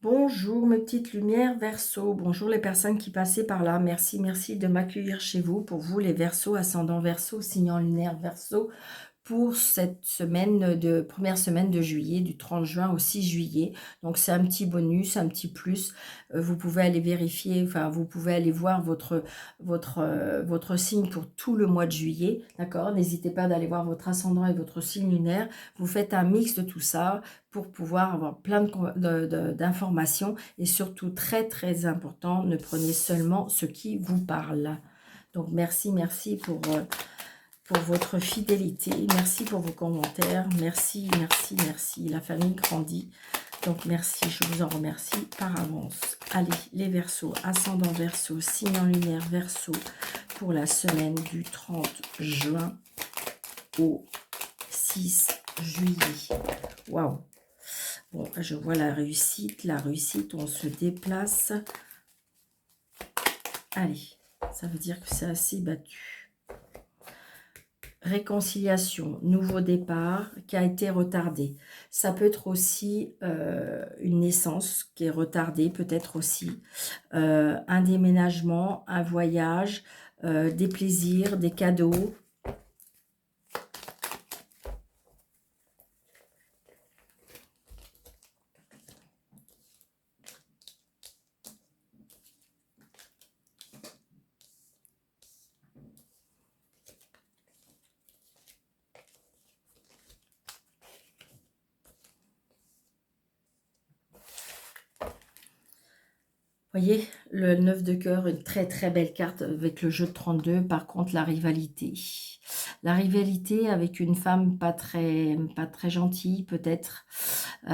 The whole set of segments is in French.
Bonjour mes petites lumières Verseau, bonjour les personnes qui passaient par là, merci de m'accueillir chez vous, pour vous les Verseaux, ascendant Verseau, signe lunaire Verseau, pour cette première semaine de juillet, du 30 juin au 6 juillet. Donc c'est un petit bonus, un petit plus. Vous pouvez aller vérifier, enfin vous pouvez aller voir votre signe pour tout le mois de juillet, d'accord? N'hésitez pas d'aller voir votre ascendant et votre signe lunaire. Vous faites un mix de tout ça pour pouvoir avoir plein d'informations et surtout très important, ne prenez seulement ce qui vous parle. Donc merci pour votre fidélité, merci pour vos commentaires, merci, la famille grandit, donc merci, je vous en remercie par avance. Allez, les Verseaux, ascendant Verseau, signe en lunaire Verseau, pour la semaine du 30 juin au 6 juillet. Waouh! Bon, je vois la réussite, on se déplace. Allez, ça veut dire que c'est assez battu. Réconciliation, nouveau départ qui a été retardé. Ça peut être aussi une naissance qui est retardée, peut-être aussi un déménagement, un voyage, des plaisirs, des cadeaux. Voyez, le 9 de cœur, une très belle carte avec le jeu de 32. Par contre, la rivalité. La rivalité avec une femme pas très gentille, peut-être. Il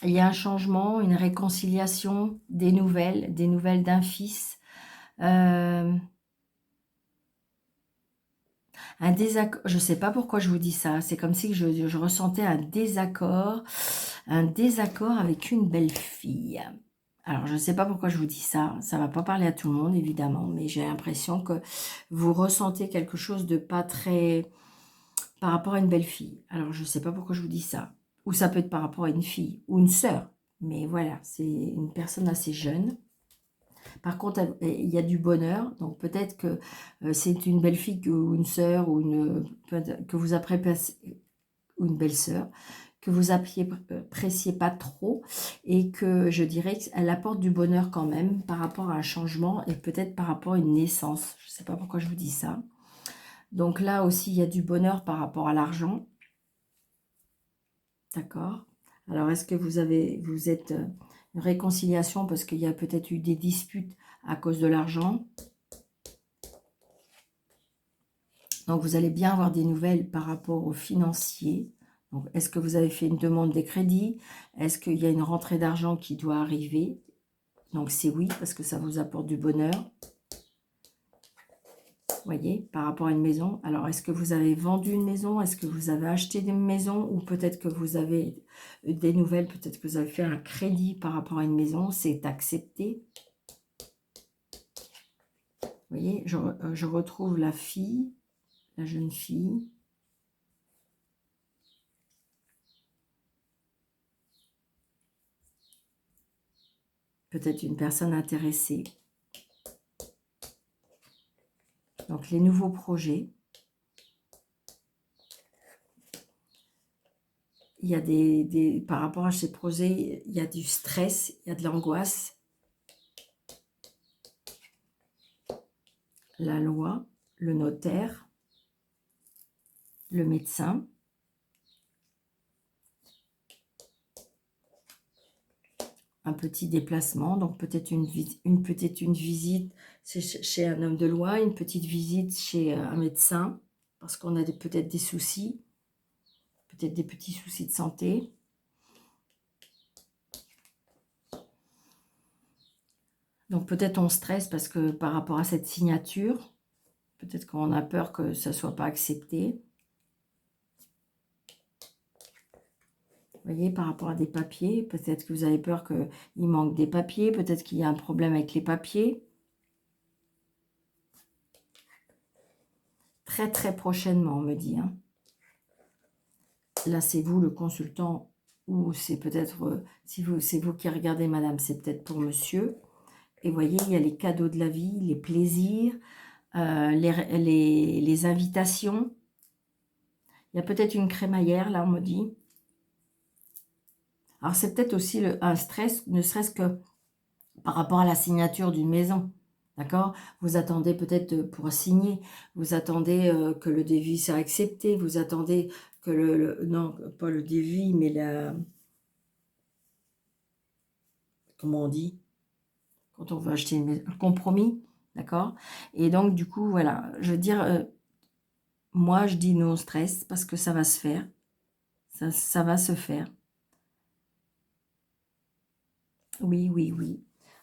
y a un changement, une réconciliation, des nouvelles d'un fils. Un désaccord, je ne sais pas pourquoi je vous dis ça, c'est comme si je ressentais un désaccord avec une belle fille. Alors, je ne sais pas pourquoi je vous dis ça, ça ne va pas parler à tout le monde, évidemment, mais j'ai l'impression que vous ressentez quelque chose de pas très... par rapport à une belle fille. Alors, je ne sais pas pourquoi je vous dis ça. Ou ça peut être par rapport à une fille, ou une sœur. Mais voilà, c'est une personne assez jeune. Par contre, il y a du bonheur, donc peut-être que c'est une belle fille ou une sœur ou que vous appréciez, ou une belle sœur, que vous appréciez pas trop et que je dirais qu'elle apporte du bonheur quand même par rapport à un changement et peut-être par rapport à une naissance. Je ne sais pas pourquoi je vous dis ça. Donc là aussi, il y a du bonheur par rapport à l'argent. D'accord. Alors, est-ce que vous êtes une réconciliation parce qu'il y a peut-être eu des disputes à cause de l'argent? Donc, vous allez bien avoir des nouvelles par rapport aux financiers. Donc, est-ce que vous avez fait une demande des crédits? Est-ce qu'il y a une rentrée d'argent qui doit arriver? Donc, c'est oui, parce que ça vous apporte du bonheur. Vous voyez, par rapport à une maison. Alors, est-ce que vous avez vendu une maison? Est-ce que vous avez acheté une maison? Ou peut-être que vous avez des nouvelles, peut-être que vous avez fait un crédit par rapport à une maison. C'est accepté. Vous voyez, je retrouve la fille, la jeune fille. Peut-être une personne intéressée. Donc, les nouveaux projets. Il y a par rapport à ces projets, il y a du stress, il y a de l'angoisse. La loi, le notaire, le médecin. Un petit déplacement, donc peut-être une visite chez un homme de loi, une petite visite chez un médecin, parce qu'on a peut-être des soucis, peut-être des petits soucis de santé. Donc peut-être on stresse parce que par rapport à cette signature, peut-être qu'on a peur que ça ne soit pas accepté. Vous voyez, par rapport à des papiers, peut-être que vous avez peur qu'il manque des papiers, peut-être qu'il y a un problème avec les papiers. Très prochainement, on me dit. Hein. Là, c'est vous, le consultant ou c'est peut-être, si c'est vous qui regardez madame, c'est peut-être pour monsieur. Et vous voyez, il y a les cadeaux de la vie, les plaisirs, les invitations. Il y a peut-être une crémaillère, là, on me dit. Alors, c'est peut-être aussi un stress, ne serait-ce que par rapport à la signature d'une maison. D'accord? Vous attendez peut-être pour signer, vous attendez que le devis soit accepté, vous attendez que non, pas le devis, mais comment on dit? Quand on veut acheter une maison, un compromis, d'accord? Et donc, du coup, voilà, je veux dire, moi, je dis non au stress parce que ça va se faire, ça va se faire. Oui, oui, oui.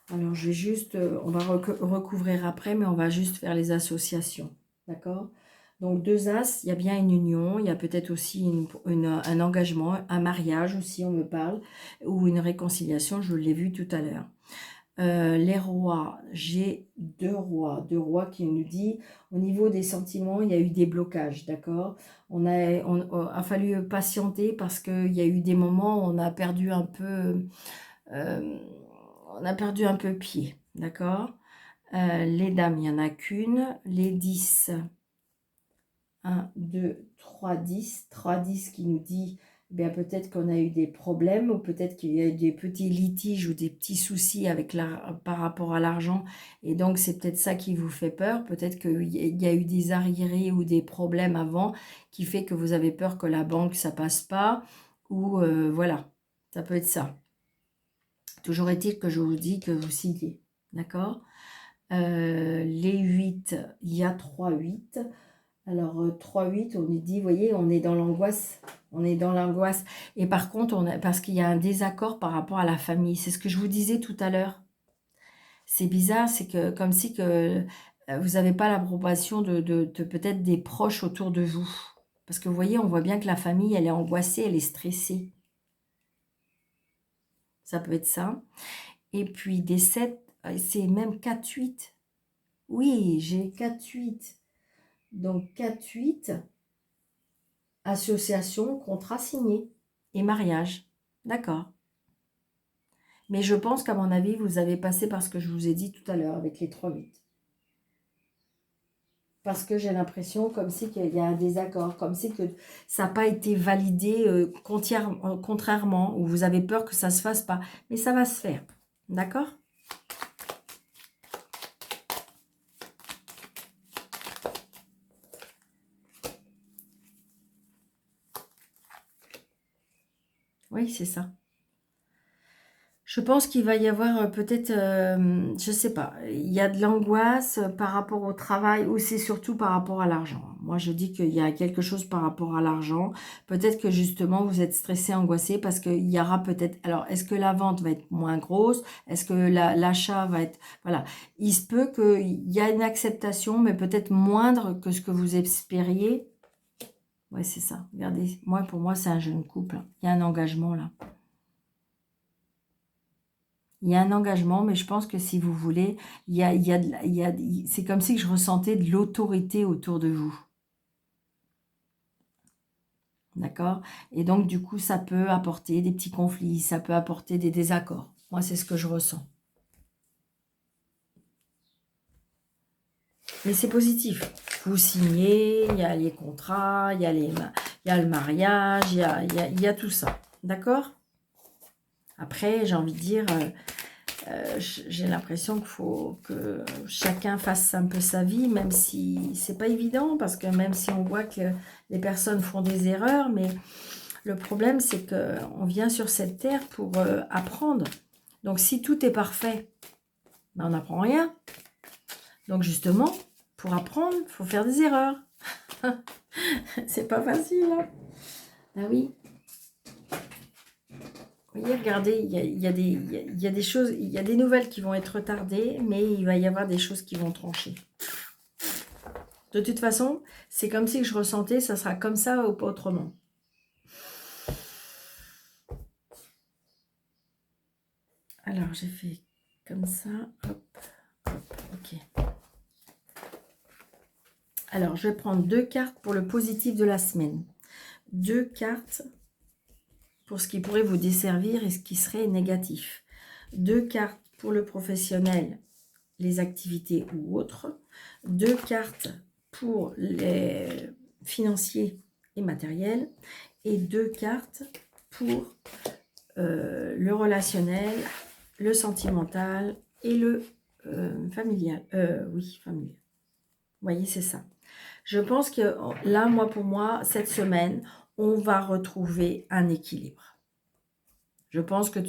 Alors, je vais juste, on va recouvrir après, mais on va juste faire les associations, d'accord? Donc, deux as, il y a bien une union, il y a peut-être aussi un engagement, un mariage aussi, on me parle, ou une réconciliation, je l'ai vu tout à l'heure. Les rois, j'ai deux rois qui nous dit, au niveau des sentiments, il y a eu des blocages, d'accord? A fallu patienter parce qu'il y a eu des moments où on a perdu un peu... on a perdu un peu pied, d'accord? Les dames, il n'y en a qu'une. Les 10, 1, 2, 3, 10. 3, 10 qui nous dit, eh bien peut-être qu'on a eu des problèmes ou peut-être qu'il y a eu des petits litiges ou des petits soucis par rapport à l'argent. Et donc, c'est peut-être ça qui vous fait peur. Peut-être qu'il y a eu des arriérés ou des problèmes avant qui fait que vous avez peur que la banque, ça passe pas. Ou voilà, ça peut être ça. Toujours est-il que je vous dis que vous signez, d'accord? Les 8, il y a 3 8. Alors, 3 8, on est dit, vous voyez, on est dans l'angoisse. On est dans l'angoisse. Et par contre, parce qu'il y a un désaccord par rapport à la famille. C'est ce que je vous disais tout à l'heure. C'est bizarre, c'est que comme si que vous n'avez pas l'approbation de peut-être des proches autour de vous. Parce que vous voyez, on voit bien que la famille, elle est angoissée, elle est stressée. Ça peut être ça. Et puis des 7, c'est même 4 8. Oui, j'ai 4 8. Donc 4 8, association, contrat signé et mariage. D'accord. Mais je pense qu'à mon avis, vous avez passé par ce que je vous ai dit tout à l'heure avec les 3 8. Parce que j'ai l'impression comme si qu'il y a un désaccord, comme si que ça n'a pas été validé contrairement, ou vous avez peur que ça ne se fasse pas. Mais ça va se faire. D'accord ? Oui, c'est ça. Je pense qu'il va y avoir peut-être, je sais pas, il y a de l'angoisse par rapport au travail ou c'est surtout par rapport à l'argent. Moi, je dis qu'il y a quelque chose par rapport à l'argent. Peut-être que justement, vous êtes stressé, angoissé parce qu'il y aura peut-être... Alors, est-ce que la vente va être moins grosse? Est-ce que l'achat va être... Voilà. Il se peut qu'il y a une acceptation, mais peut-être moindre que ce que vous espériez. Ouais, c'est ça. Regardez, pour moi, c'est un jeune couple. Il y a un engagement là. Il y a un engagement, mais je pense que si vous voulez, c'est comme si je ressentais de l'autorité autour de vous. D'accord? Et donc, du coup, ça peut apporter des petits conflits, ça peut apporter des désaccords. Moi, c'est ce que je ressens. Mais c'est positif. Vous signez, il y a les contrats, il y a le mariage, il y a tout ça. D'accord? Après, j'ai envie de dire... j'ai l'impression qu'il faut que chacun fasse un peu sa vie, même si c'est pas évident, parce que même si on voit que les personnes font des erreurs, mais le problème, c'est qu'on vient sur cette terre pour apprendre. Donc, si tout est parfait, ben, on n'apprend rien. Donc, justement, pour apprendre, il faut faire des erreurs. C'est pas facile, hein? Ah oui. Vous voyez, regardez, il y a des choses, il y a des nouvelles qui vont être retardées, mais il va y avoir des choses qui vont trancher. De toute façon, c'est comme si je ressentais, ça sera comme ça ou pas autrement. Alors, j'ai fait comme ça, hop, hop, ok. Alors, je vais prendre 2 cartes pour le positif de la semaine. 2 cartes pour ce qui pourrait vous desservir et ce qui serait négatif. 2 cartes pour le professionnel, les activités ou autres. 2 cartes pour les financiers et matériels. Et 2 cartes pour le relationnel, le sentimental et le familial. Oui, familial. Vous voyez, c'est ça. Je pense que là, pour moi, cette semaine, on va retrouver un équilibre. Je pense que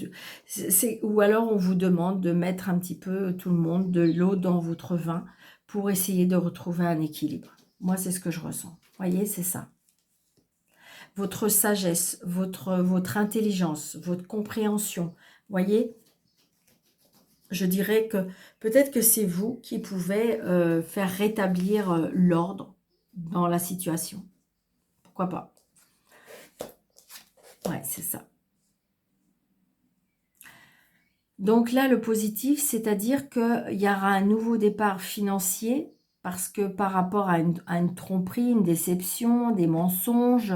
ou alors on vous demande de mettre un petit peu tout le monde de l'eau dans votre vin pour essayer de retrouver un équilibre. Moi, c'est ce que je ressens. Vous voyez, c'est ça. Votre sagesse, votre intelligence, votre compréhension. Voyez, je dirais que peut-être que c'est vous qui pouvez faire rétablir l'ordre dans la situation. Pourquoi pas? Ouais, c'est ça. Donc là, le positif, c'est-à-dire qu'il y aura un nouveau départ financier parce que par rapport à une tromperie, une déception, des mensonges,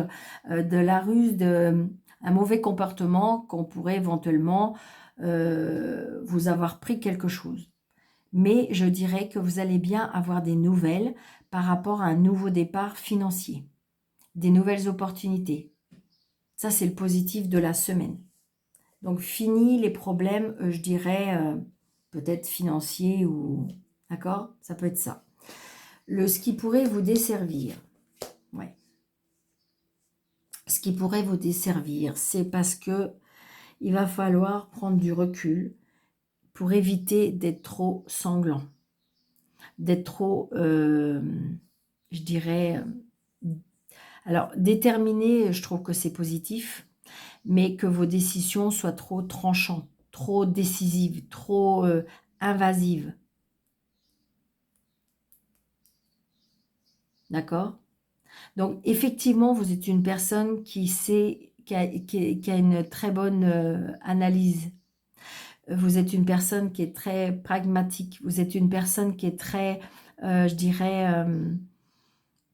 de la ruse, un mauvais comportement qu'on pourrait éventuellement vous avoir pris quelque chose. Mais je dirais que vous allez bien avoir des nouvelles par rapport à un nouveau départ financier, des nouvelles opportunités. Ça, c'est le positif de la semaine. Donc, fini les problèmes, je dirais, peut-être financiers ou... D'accord? Ça peut être ça. Ce qui pourrait vous desservir. Ouais. Ce qui pourrait vous desservir, c'est parce que il va falloir prendre du recul pour éviter d'être trop sanglant. D'être trop, je dirais... alors, déterminé, je trouve que c'est positif, mais que vos décisions soient trop tranchantes, trop décisives, trop invasives. D'accord? Donc, effectivement, vous êtes une personne qui sait, qui a une très bonne analyse. Vous êtes une personne qui est très pragmatique. Vous êtes une personne qui est très, je dirais,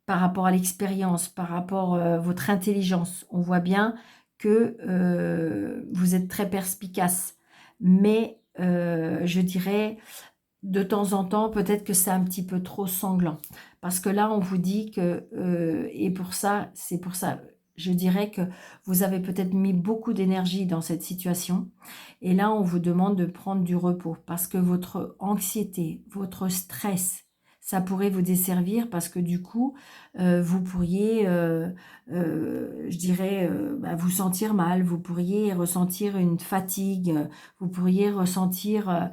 par rapport à l'expérience, par rapport à votre intelligence. On voit bien que vous êtes très perspicace. Mais, je dirais, de temps en temps, peut-être que c'est un petit peu trop sanglant. Parce que là, on vous dit que, et pour ça, c'est pour ça, je dirais que vous avez peut-être mis beaucoup d'énergie dans cette situation. Et là, on vous demande de prendre du repos. Parce que votre anxiété, votre stress, ça pourrait vous desservir parce que du coup, vous pourriez, je dirais, vous sentir mal. Vous pourriez ressentir une fatigue. Vous pourriez ressentir...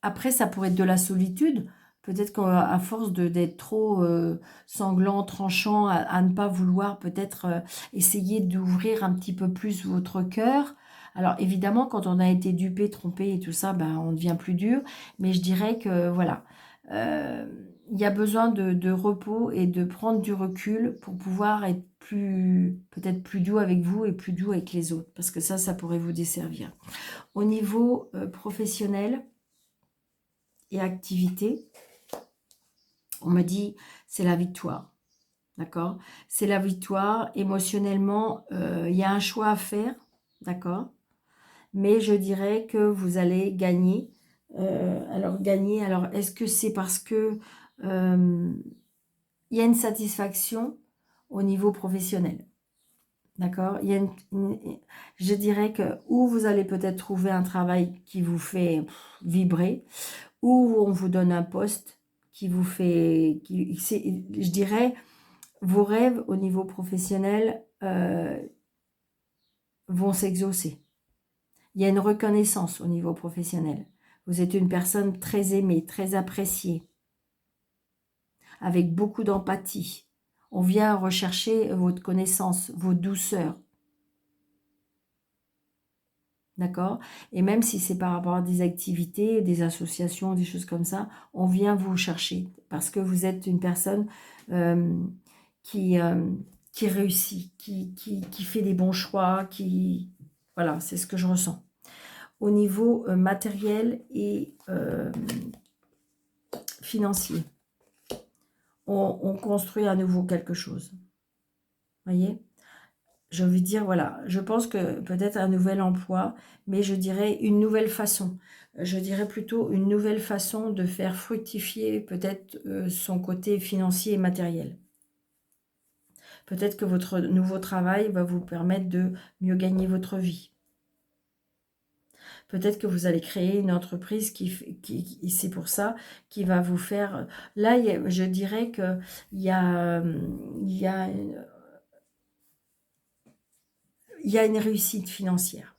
après, ça pourrait être de la solitude. Peut-être qu'à force d'être trop sanglant, tranchant, à ne pas vouloir peut-être essayer d'ouvrir un petit peu plus votre cœur. Alors évidemment, quand on a été dupé, trompé et tout ça, on devient plus dur. Mais je dirais que voilà, il y a besoin de repos et de prendre du recul pour pouvoir être peut-être plus doux avec vous et plus doux avec les autres. Parce que ça pourrait vous desservir. Au niveau professionnel et activité, on me dit c'est la victoire. D'accord? C'est la victoire. Émotionnellement, il y a un choix à faire. D'accord? Mais je dirais que vous allez gagner. Alors est-ce que c'est parce que il y a une satisfaction au niveau professionnel? D'accord? Je dirais que ou vous allez peut-être trouver un travail qui vous fait vibrer, ou on vous donne un poste qui vous fait... je dirais, vos rêves au niveau professionnel vont s'exaucer. Il y a une reconnaissance au niveau professionnel. Vous êtes une personne très aimée, très appréciée, avec beaucoup d'empathie. On vient rechercher votre connaissance, vos douceurs. D'accord? Et même si c'est par rapport à des activités, des associations, des choses comme ça, on vient vous chercher parce que vous êtes une personne qui réussit, qui fait des bons choix, Voilà, c'est ce que je ressens. Au niveau matériel et financier, on construit à nouveau quelque chose. Voyez? Je veux dire, voilà, je pense que peut-être un nouvel emploi, mais je dirais une nouvelle façon. Je dirais plutôt une nouvelle façon de faire fructifier peut-être, son côté financier et matériel. Peut-être que votre nouveau travail va vous permettre de mieux gagner votre vie. Peut-être que vous allez créer une entreprise c'est pour ça, qui va vous faire... Là, je dirais qu'il y a, il y a, il y a une réussite financière.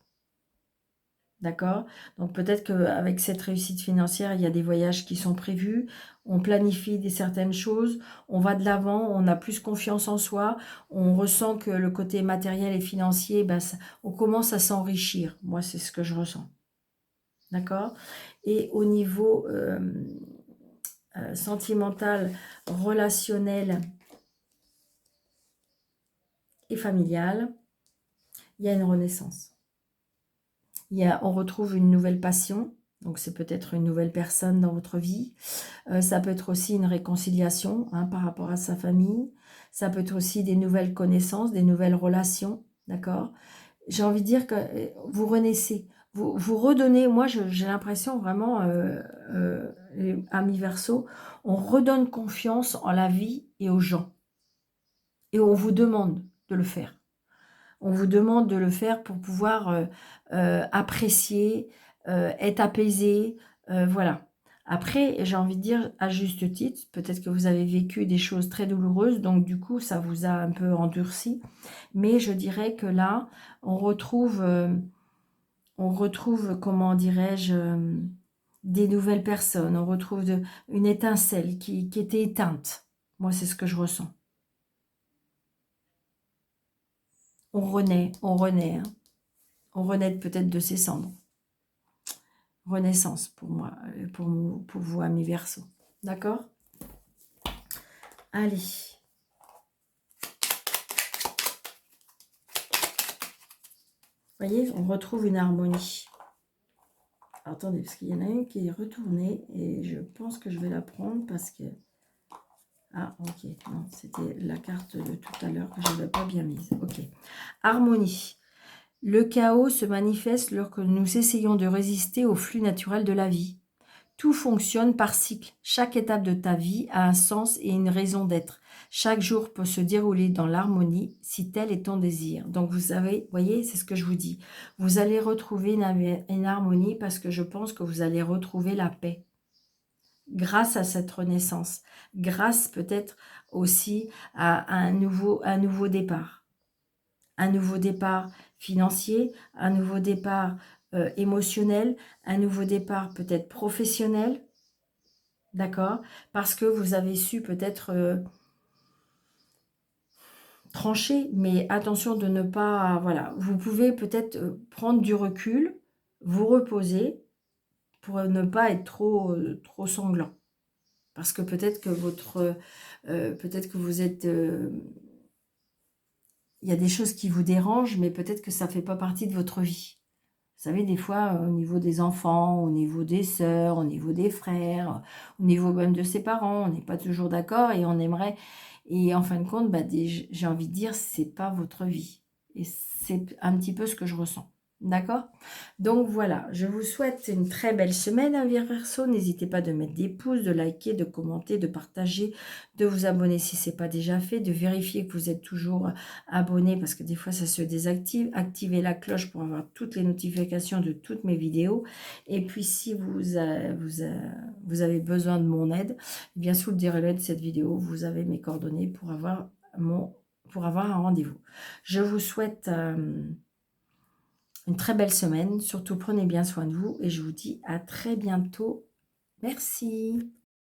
D'accord? Donc peut-être qu'avec cette réussite financière, il y a des voyages qui sont prévus, on planifie certaines choses, on va de l'avant, on a plus confiance en soi, on ressent que le côté matériel et financier, ben, on commence à s'enrichir. Moi, c'est ce que je ressens. D'accord? Et au niveau sentimental, relationnel et familial, il y a une renaissance. On retrouve une nouvelle passion, donc c'est peut-être une nouvelle personne dans votre vie. Ça peut être aussi une réconciliation hein, par rapport à sa famille. Ça peut être aussi des nouvelles connaissances, des nouvelles relations, d'accord? J'ai envie de dire que vous renaissez, vous redonnez, moi j'ai l'impression vraiment, les amis Verseau, on redonne confiance en la vie et aux gens. Et on vous demande de le faire. On vous demande de le faire pour pouvoir apprécier, être apaisé, voilà. Après, j'ai envie de dire, à juste titre, peut-être que vous avez vécu des choses très douloureuses, donc du coup, ça vous a un peu endurci. Mais je dirais que là, on retrouve comment dirais-je, des nouvelles personnes. On retrouve une étincelle qui était éteinte. Moi, c'est ce que je ressens. On renaît, hein. On renaît peut-être de ses cendres. Renaissance pour moi, pour vous, amis Verseau. D'accord? Allez. Vous voyez, on retrouve une harmonie. Alors, attendez, parce qu'il y en a une qui est retournée et je pense que je vais la prendre parce que... Ah, ok. Non, c'était la carte de tout à l'heure que je n'avais pas bien mise. Ok. Harmonie. Le chaos se manifeste lorsque nous essayons de résister au flux naturel de la vie. Tout fonctionne par cycle. Chaque étape de ta vie a un sens et une raison d'être. Chaque jour peut se dérouler dans l'harmonie si tel est ton désir. Donc vous savez, voyez, c'est ce que je vous dis. Vous allez retrouver une harmonie parce que je pense que vous allez retrouver la paix grâce à cette renaissance. Grâce peut-être aussi à un nouveau départ. Un nouveau départ financier, un nouveau départ émotionnel, un nouveau départ peut-être professionnel. D'accord? Parce que vous avez su peut-être trancher, mais attention de ne pas... Voilà, vous pouvez peut-être prendre du recul, vous reposer pour ne pas être trop sanglant. Parce que peut-être que peut-être que vous êtes... il y a des choses qui vous dérangent, mais peut-être que ça ne fait pas partie de votre vie. Vous savez, des fois, au niveau des enfants, au niveau des sœurs, au niveau des frères, au niveau même de ses parents, on n'est pas toujours d'accord et on aimerait... Et en fin de compte, bah, j'ai envie de dire, c'est pas votre vie. Et c'est un petit peu ce que je ressens. D'accord? Donc voilà, je vous souhaite une très belle semaine à Verseau. N'hésitez pas de mettre des pouces, de liker, de commenter, de partager, de vous abonner si ce n'est pas déjà fait, de vérifier que vous êtes toujours abonné parce que des fois ça se désactive. Activez la cloche pour avoir toutes les notifications de toutes mes vidéos. Et puis si vous avez besoin de mon aide, eh bien sous le déroulé de cette vidéo, vous avez mes coordonnées pour avoir un rendez-vous. Je vous souhaite... une très belle semaine. Surtout, prenez bien soin de vous et je vous dis à très bientôt. Merci.